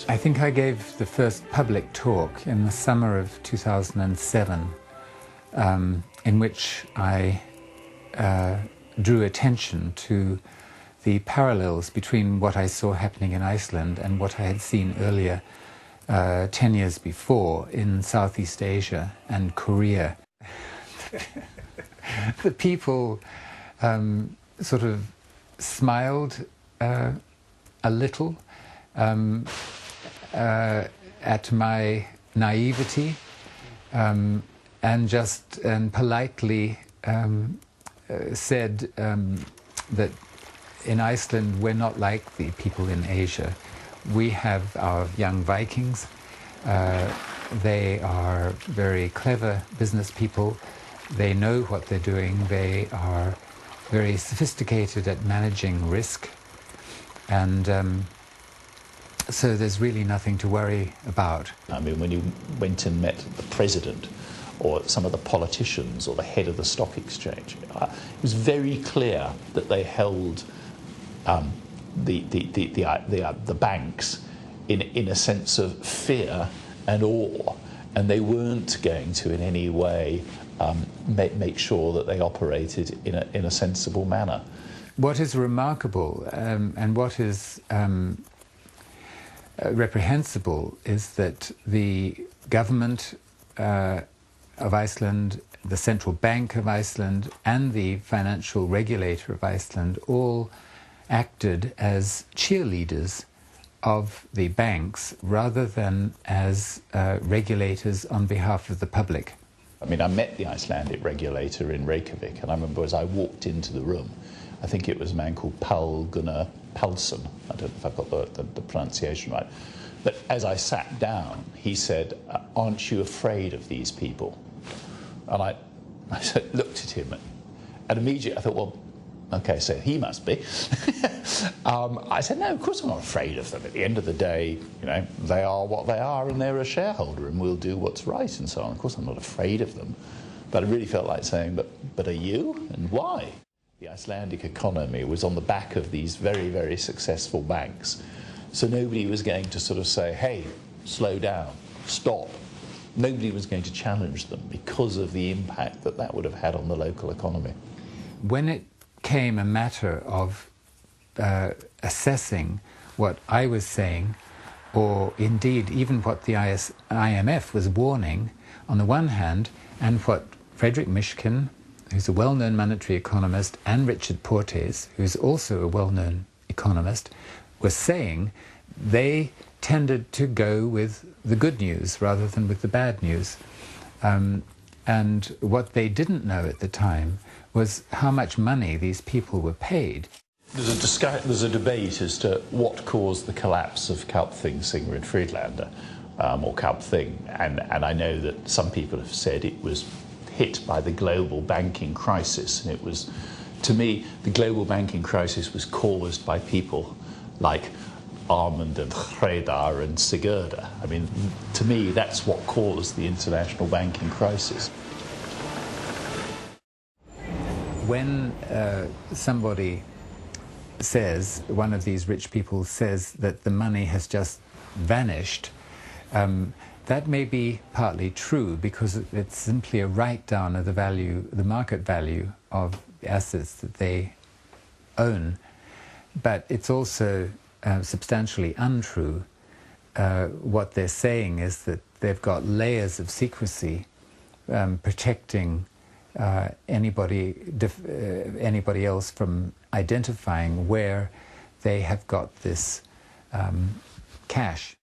I think I gave the first public talk in the summer of 2007, in which I drew attention to the parallels between what I saw happening in Iceland and what I had seen earlier, 10 years before, in Southeast Asia and Korea. The people sort of smiled a little at my naivety and just politely said that in Iceland we're not like the people in Asia. We have our young Vikings. They are very clever business people. They know what they're doing. They are very sophisticated at managing risk. And so there's really nothing to worry about. I mean, when you went and met the president or some of the politicians or the head of the stock exchange, it was very clear that they held the banks in a sense of fear and awe, and they weren't going to in any way make sure that they operated in a sensible manner. What is remarkable and what is reprehensible is that the government of Iceland, the Central Bank of Iceland, and the financial regulator of Iceland all acted as cheerleaders of the banks rather than as regulators on behalf of the public. I mean, I met the Icelandic regulator in Reykjavik, and I remember as I walked into the room, I think it was a man called Paul Gunnar Pálsson. I don't know if I've got the pronunciation right. But as I sat down, he said, "Aren't you afraid of these people?" And I looked at him, and immediately I thought, well, okay, so he must be. I said, no, of course I'm not afraid of them. At the end of the day, you know, they are what they are, and they're a shareholder, and we'll do what's right, and so on. Of course I'm not afraid of them. But I really felt like saying, but are you? And why? The Icelandic economy was on the back of these very, very successful banks. So nobody was going to sort of say, hey, slow down, stop. Nobody was going to challenge them because of the impact that that would have had on the local economy. When it came a matter of assessing what I was saying, or indeed even what the IMF was warning on the one hand, and what Frederick Mishkin, who's a well-known monetary economist, and Richard Portes, who's also a well-known economist, were saying, they tended to go with the good news rather than with the bad news. And what they didn't know at the time was how much money these people were paid. There's a debate as to what caused the collapse of Kaupthing, Singer and Friedlander, or Kaupthing, and I know that some people have said it was hit by the global banking crisis, and it was, to me, the global banking crisis was caused by people like Armand and Hreiðar and Sigurda. I mean, to me, that's what caused the international banking crisis. When somebody says, one of these rich people says that the money has just vanished, that may be partly true because it's simply a write-down of the value, the market value of the assets that they own. But it's also substantially untrue. What they're saying is that they've got layers of secrecy protecting anybody else from identifying where they have got this cash.